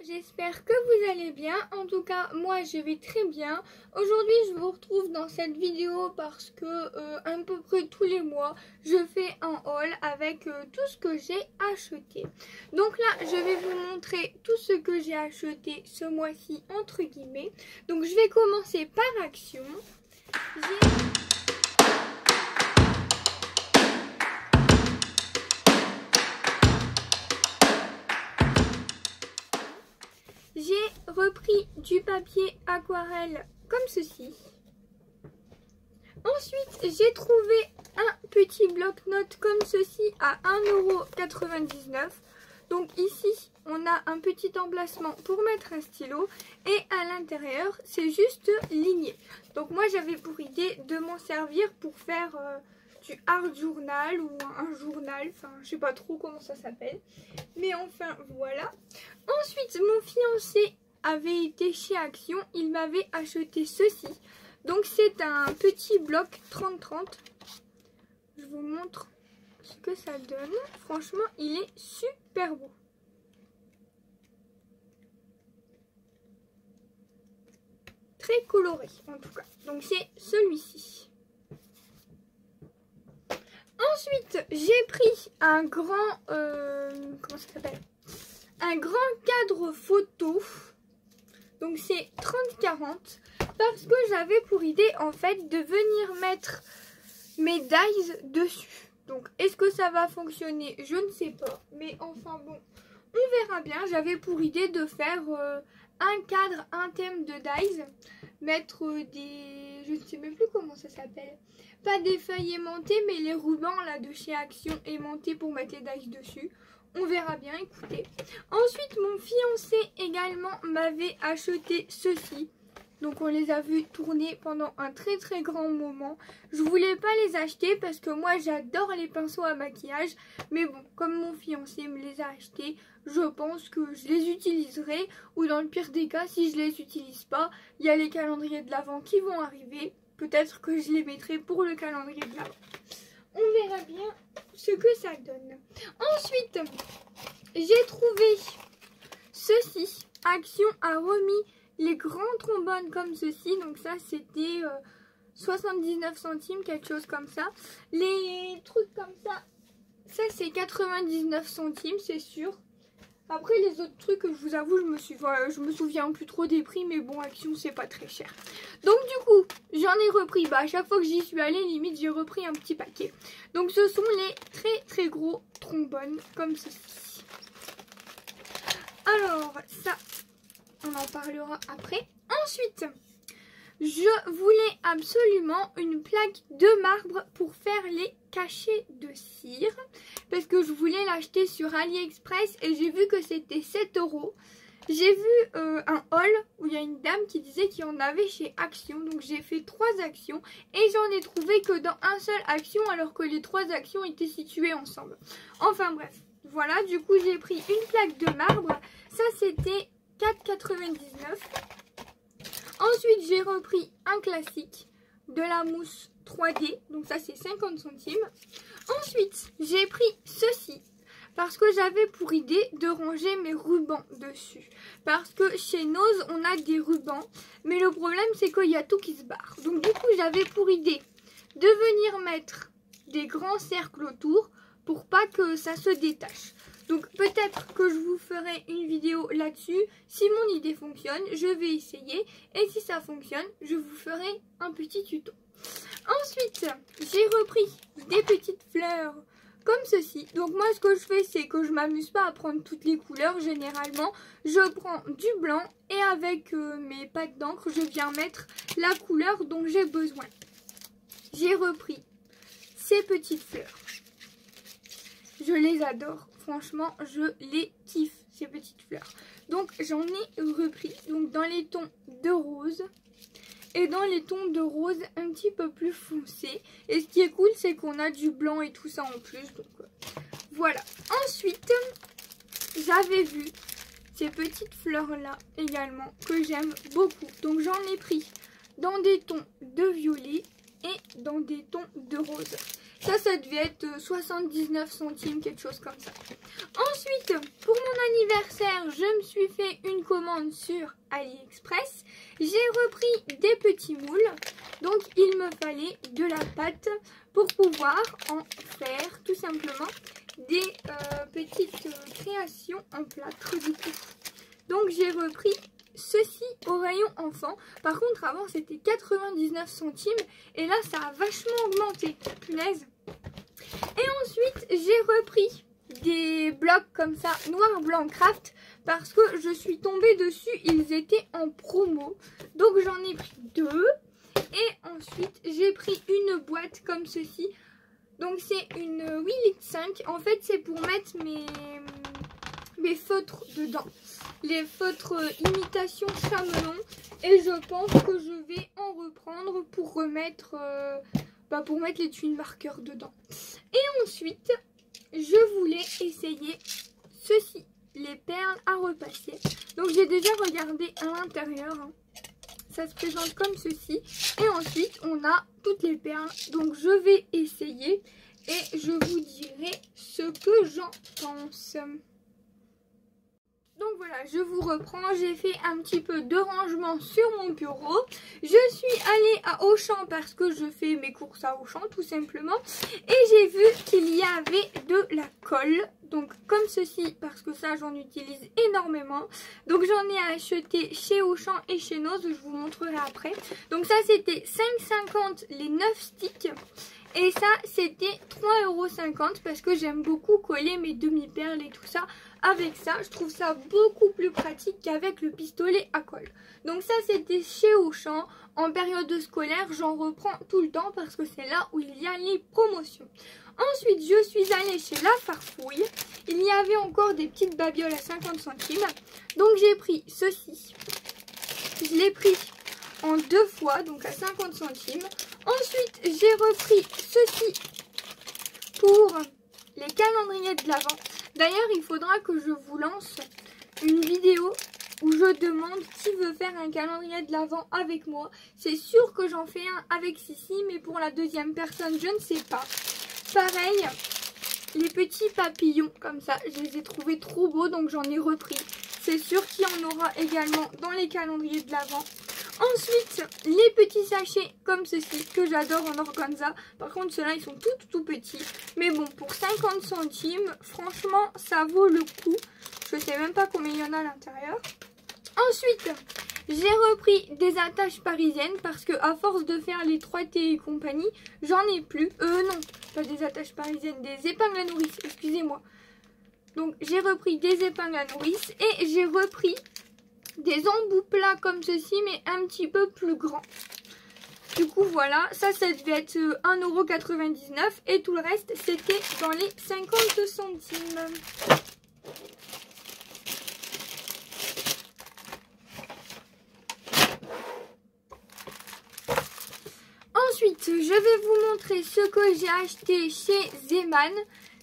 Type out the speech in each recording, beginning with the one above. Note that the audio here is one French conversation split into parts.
J'espère que vous allez bien. En tout cas, moi je vais très bien. Aujourd'hui, je vous retrouve dans cette vidéo parce que à peu près tous les mois, je fais un haul avec tout ce que j'ai acheté. Donc là, je vais vous montrer tout ce que j'ai acheté ce mois-ci, entre guillemets. Donc je vais commencer par Action. J'ai repris du papier aquarelle comme ceci. Ensuite, j'ai trouvé un petit bloc-notes comme ceci à 1,99 €. Donc ici, on a un petit emplacement pour mettre un stylo et à l'intérieur, c'est juste ligné. Donc moi, j'avais pour idée de m'en servir pour faire du art journal ou un journal, enfin je sais pas trop comment ça s'appelle, mais enfin voilà. Ensuite, mon fiancé avait été chez Action, il m'avait acheté ceci. Donc c'est un petit bloc 30-30. Je vous montre ce que ça donne. Franchement, il est super beau. Très coloré en tout cas. Donc c'est celui-ci. Ensuite, j'ai pris un grand comment ça s'appelle, un grand cadre photo. Donc c'est 30-40 parce que j'avais pour idée en fait de venir mettre mes dies dessus. Donc est-ce que ça va fonctionner? Je ne sais pas. Mais enfin bon, on verra bien. J'avais pour idée de faire un cadre, un thème de dies. Mettre des... je ne sais même plus comment ça s'appelle. Pas des feuilles aimantées, mais les rubans là de chez Action aimantés pour mettre les dies dessus. On verra bien, écoutez. Ensuite, mon fiancé également m'avait acheté ceci. Donc on les a vus tourner pendant un très grand moment. Je voulais pas les acheter parce que moi j'adore les pinceaux à maquillage. Mais bon, comme mon fiancé me les a achetés, je pense que je les utiliserai. Ou dans le pire des cas, si je les utilise pas, il y a les calendriers de l'Avent qui vont arriver. Peut-être que je les mettrai pour le calendrier de l'Avent. On verra bien ce que ça donne. Ensuite, j'ai trouvé ceci. Action a remis les grands trombones comme ceci. Donc ça, c'était 79 centimes, quelque chose comme ça. Les trucs comme ça, ça c'est 99 centimes, c'est sûr. Après les autres trucs, je vous avoue, je me souviens plus trop des prix, mais bon, Action c'est pas très cher. Donc du coup, j'en ai repris, à chaque fois que j'y suis allée, limite j'ai repris un petit paquet. Donc ce sont les très gros trombones comme ceci. Alors ça, on en parlera après. Ensuite, je voulais absolument une plaque de marbre pour faire les cachets de cire. Parce que je voulais l'acheter sur AliExpress et j'ai vu que c'était 7 €. J'ai vu un haul où il y a une dame qui disait qu'il y en avait chez Action. Donc j'ai fait 3 actions et j'en ai trouvé que dans un seul Action alors que les 3 actions étaient situées ensemble. Enfin bref, voilà, du coup j'ai pris une plaque de marbre. Ça c'était 4,99 €. Ensuite, j'ai repris un classique, de la mousse 3D. Donc ça, c'est 50 centimes. Ensuite, j'ai pris ceci. Parce que j'avais pour idée de ranger mes rubans dessus. Parce que chez Nose, on a des rubans. Mais le problème, c'est qu'il y a tout qui se barre. Donc du coup, j'avais pour idée de venir mettre des grands cercles autour pour pas que ça se détache. Donc peut-être que je vous ferai une vidéo là-dessus. Si mon idée fonctionne, je vais essayer. Et si ça fonctionne, je vous ferai un petit tuto. Ensuite, j'ai repris des petites fleurs comme ceci. Donc moi, ce que je fais, c'est que je m'amuse pas à prendre toutes les couleurs. Généralement, je prends du blanc et avec mes pâtes d'encre, je viens mettre la couleur dont j'ai besoin. J'ai repris ces petites fleurs. Je les adore. Franchement, je les kiffe, ces petites fleurs. Donc, j'en ai repris donc dans les tons de rose et dans les tons de rose un petit peu plus foncés. Et ce qui est cool, c'est qu'on a du blanc et tout ça en plus. Donc, voilà. Ensuite, j'avais vu ces petites fleurs-là également que j'aime beaucoup. Donc, j'en ai pris dans des tons de violet et dans des tons de rose. Ça devait être 79 centimes, quelque chose comme ça. Ensuite, pour mon anniversaire, je me suis fait une commande sur AliExpress. J'ai repris des petits moules. Donc, il me fallait de la pâte pour pouvoir en faire tout simplement des petites créations en plâtre du coup. Donc, j'ai repris ceci au rayon enfant. Par contre, avant, c'était 99 centimes. Et là, ça a vachement augmenté. Punaise. Et ensuite, j'ai repris des blocs comme ça, noir, blanc, craft. Parce que je suis tombée dessus. Ils étaient en promo. Donc, j'en ai pris 2. Et ensuite, j'ai pris une boîte comme ceci. Donc, c'est une 8,5 litres. En fait, c'est pour mettre mes feutres dedans. Les feutres imitation chamelon. Et je pense que je vais en reprendre pour remettre pour mettre les twin markers dedans. Et ensuite, je voulais essayer ceci, les perles à repasser. Donc j'ai déjà regardé à l'intérieur. Hein. Ça se présente comme ceci. Et ensuite, on a toutes les perles. Donc je vais essayer et je vous dirai ce que j'en pense. Donc voilà, je vous reprends, j'ai fait un petit peu de rangement sur mon bureau. Je suis allée à Auchan parce que je fais mes courses à Auchan tout simplement. Et j'ai vu qu'il y avait de la colle, donc comme ceci, parce que ça j'en utilise énormément. Donc j'en ai acheté chez Auchan et chez Noz, je vous montrerai après. Donc ça c'était 5,50 les 9 sticks. Et ça c'était 3,50 € parce que j'aime beaucoup coller mes demi-perles et tout ça. Avec ça, je trouve ça beaucoup plus pratique qu'avec le pistolet à colle. Donc ça, c'était chez Auchan. En période scolaire, j'en reprends tout le temps parce que c'est là où il y a les promotions. Ensuite, je suis allée chez La Farfouille. Il y avait encore des petites babioles à 50 centimes. Donc j'ai pris ceci. Je l'ai pris en 2 fois, donc à 50 centimes. Ensuite, j'ai repris ceci pour les calendriers de l'Avent. D'ailleurs, il faudra que je vous lance une vidéo où je demande qui veut faire un calendrier de l'Avent avec moi. C'est sûr que j'en fais un avec Sissi, mais pour la deuxième personne, je ne sais pas. Pareil, les petits papillons comme ça, je les ai trouvés trop beaux, donc j'en ai repris. C'est sûr qu'il y en aura également dans les calendriers de l'Avent. Ensuite, les petits sachets comme ceci que j'adore en organza. Par contre, ceux-là, ils sont tout petits. Mais bon, pour 50 centimes, franchement, ça vaut le coup. Je ne sais même pas combien il y en a à l'intérieur. Ensuite, j'ai repris des attaches parisiennes parce que à force de faire les 3T et compagnie, j'en ai plus. Non, pas des attaches parisiennes, des épingles à nourrice, excusez-moi. Donc, j'ai repris des épingles à nourrice et j'ai repris des embouts plats comme ceci, mais un petit peu plus grands. Du coup, voilà, ça devait être 1,99 € et tout le reste, c'était dans les 50 centimes. Ensuite, je vais vous montrer ce que j'ai acheté chez Zeman.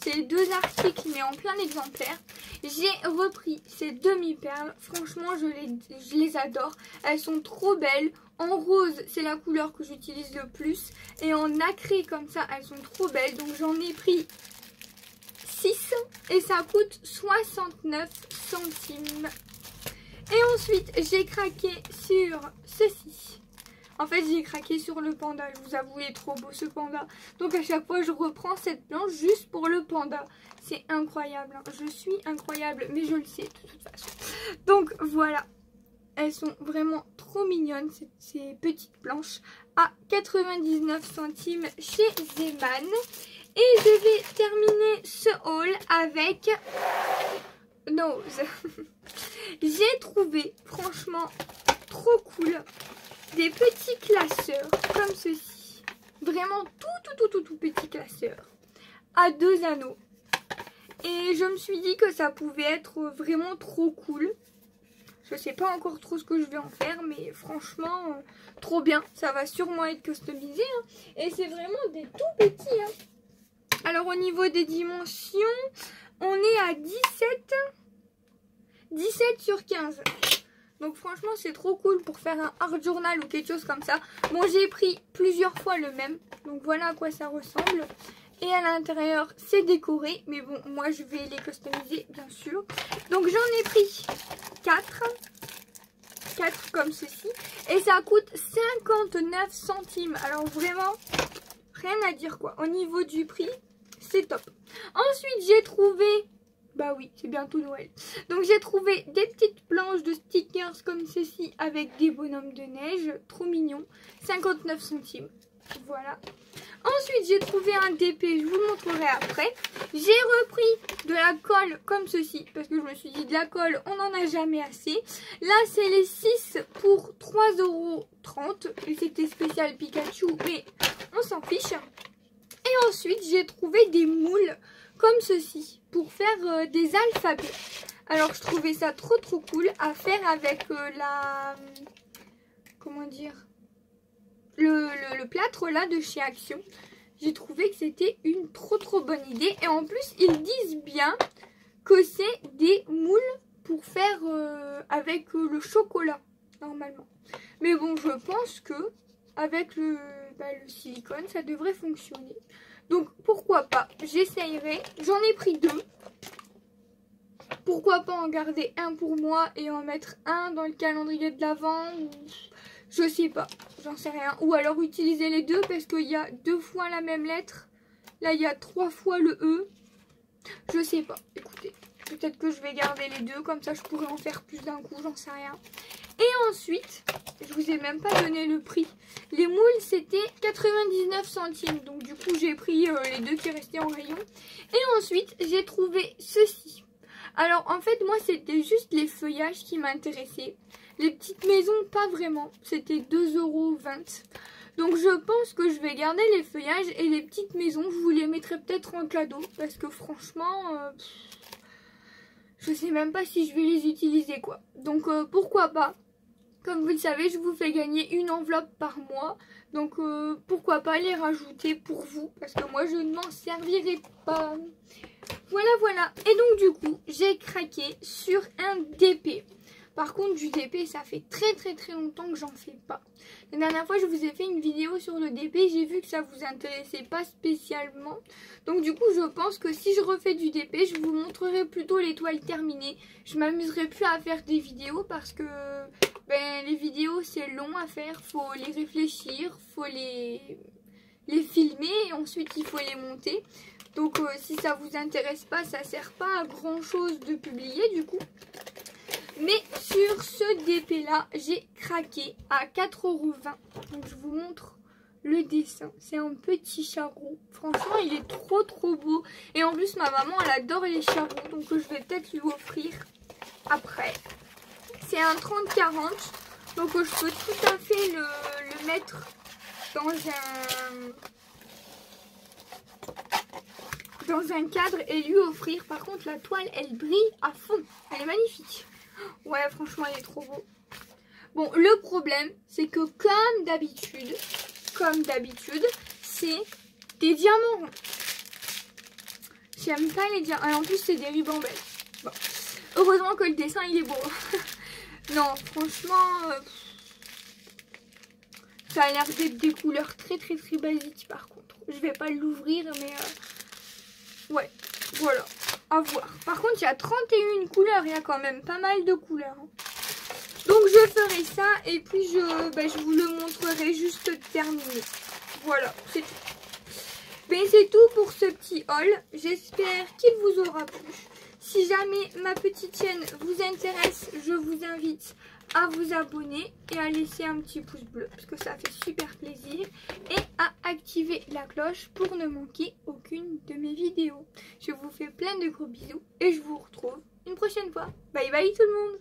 C'est les 2 articles, mais en plein exemplaire. J'ai repris ces demi-perles. Franchement, je les adore. Elles sont trop belles. En rose, c'est la couleur que j'utilise le plus. Et en nacré, comme ça, elles sont trop belles. Donc, j'en ai pris 6. Et ça coûte 69 centimes. Et ensuite, j'ai craqué sur ceci. En fait, j'ai craqué sur le panda. Je vous avoue, il est trop beau ce panda. Donc, à chaque fois, je reprends cette planche juste pour le panda. C'est incroyable. Hein. Je suis incroyable. Mais je le sais de toute façon. Donc, voilà. Elles sont vraiment trop mignonnes, ces petites planches. À 99 centimes chez Zeman. Et je vais terminer ce haul avec Noz. J'ai trouvé, franchement, trop cool. Des petits classeurs comme ceci. Vraiment tout petits classeurs. À 2 anneaux. Et je me suis dit que ça pouvait être vraiment trop cool. Je sais pas encore trop ce que je vais en faire. Mais franchement, trop bien. Ça va sûrement être customisé. Hein. Et c'est vraiment des tout petits. Hein. Alors au niveau des dimensions, on est à 17 sur 15. Donc franchement c'est trop cool pour faire un art journal ou quelque chose comme ça. Bon, j'ai pris plusieurs fois le même. Donc voilà à quoi ça ressemble. Et à l'intérieur c'est décoré. Mais bon, moi je vais les customiser bien sûr. Donc j'en ai pris 4 comme ceci. Et ça coûte 59 centimes. Alors vraiment, rien à dire quoi. Au niveau du prix, c'est top. Ensuite j'ai trouvé... Bah oui, c'est bientôt Noël. Donc j'ai trouvé des petites planches de stickers comme ceci avec des bonhommes de neige. Trop mignon. 59 centimes. Voilà. Ensuite j'ai trouvé un DP, je vous le montrerai après. J'ai repris de la colle comme ceci. Parce que je me suis dit de la colle, on n'en a jamais assez. Là c'est les 6 pour 3,30 €. Et c'était spécial Pikachu, mais on s'en fiche. Et ensuite j'ai trouvé des moules comme ceci pour faire des alphabets. Alors je trouvais ça trop cool à faire avec la... Comment dire, le plâtre là de chez Action. J'ai trouvé que c'était une trop bonne idée. Et en plus ils disent bien que c'est des moules pour faire avec le chocolat normalement. Mais bon, je pense que avec le silicone ça devrait fonctionner. Donc pourquoi pas, j'essayerai. J'en ai pris 2. Pourquoi pas en garder un pour moi et en mettre un dans le calendrier de l'Avent. Je sais pas, j'en sais rien. Ou alors utiliser les deux parce qu'il y a 2 fois la même lettre. Là il y a 3 fois le E. Je sais pas, écoutez. Peut-être que je vais garder les deux, comme ça je pourrais en faire plus d'un coup, j'en sais rien. Et ensuite, je vous ai même pas donné le prix. Les moules c'était 99 centimes. Donc du coup j'ai pris les deux qui restaient en rayon. Et ensuite j'ai trouvé ceci. Alors en fait moi c'était juste les feuillages qui m'intéressaient. Les petites maisons pas vraiment. C'était 2,20 €. Donc je pense que je vais garder les feuillages et les petites maisons. Je vous les mettrai peut-être en cadeau. Parce que franchement... je sais même pas si je vais les utiliser quoi. Donc pourquoi pas. Comme vous le savez, je vous fais gagner une enveloppe par mois. Donc pourquoi pas les rajouter pour vous. Parce que moi je ne m'en servirai pas. Voilà. Et donc du coup, j'ai craqué sur un DP. Par contre du DP, ça fait très longtemps que j'en fais pas. La dernière fois, je vous ai fait une vidéo sur le DP. J'ai vu que ça vous intéressait pas spécialement. Donc du coup, je pense que si je refais du DP, je vous montrerai plutôt l'étoile terminée. Je m'amuserai plus à faire des vidéos parce que les vidéos, c'est long à faire. Faut les réfléchir, faut les filmer et ensuite il faut les monter. Donc si ça vous intéresse pas, ça sert pas à grand chose de publier du coup. Mais sur ce DP là, j'ai craqué à 4,20 €. Donc je vous montre le dessin. C'est un petit charreau. Franchement, il est trop beau. Et en plus, ma maman, elle adore les charreaux. Donc je vais peut-être lui offrir après. C'est un 30-40. Donc je peux tout à fait le mettre dans un cadre et lui offrir. Par contre, la toile, elle brille à fond. Elle est magnifique. Ouais, franchement, elle est trop beau. Bon, le problème, c'est que comme d'habitude, c'est des diamants ronds. J'aime pas les diamants. En plus, c'est des ribambelles. Bon. Heureusement que le dessin, il est beau. Non, franchement, ça a l'air d'être des couleurs très basiques par contre. Je vais pas l'ouvrir, mais ouais, voilà. À voir. Par contre, il y a 31 couleurs. Il y a quand même pas mal de couleurs. Donc, je ferai ça. Et puis, je vous le montrerai juste terminé. Voilà, c'est tout. Mais c'est tout pour ce petit haul. J'espère qu'il vous aura plu. Si jamais ma petite chaîne vous intéresse, je vous invite à vous abonner et à laisser un petit pouce bleu parce que ça fait super plaisir et à activer la cloche pour ne manquer aucune de mes vidéos. Je vous fais plein de gros bisous et je vous retrouve une prochaine fois. Bye bye tout le monde!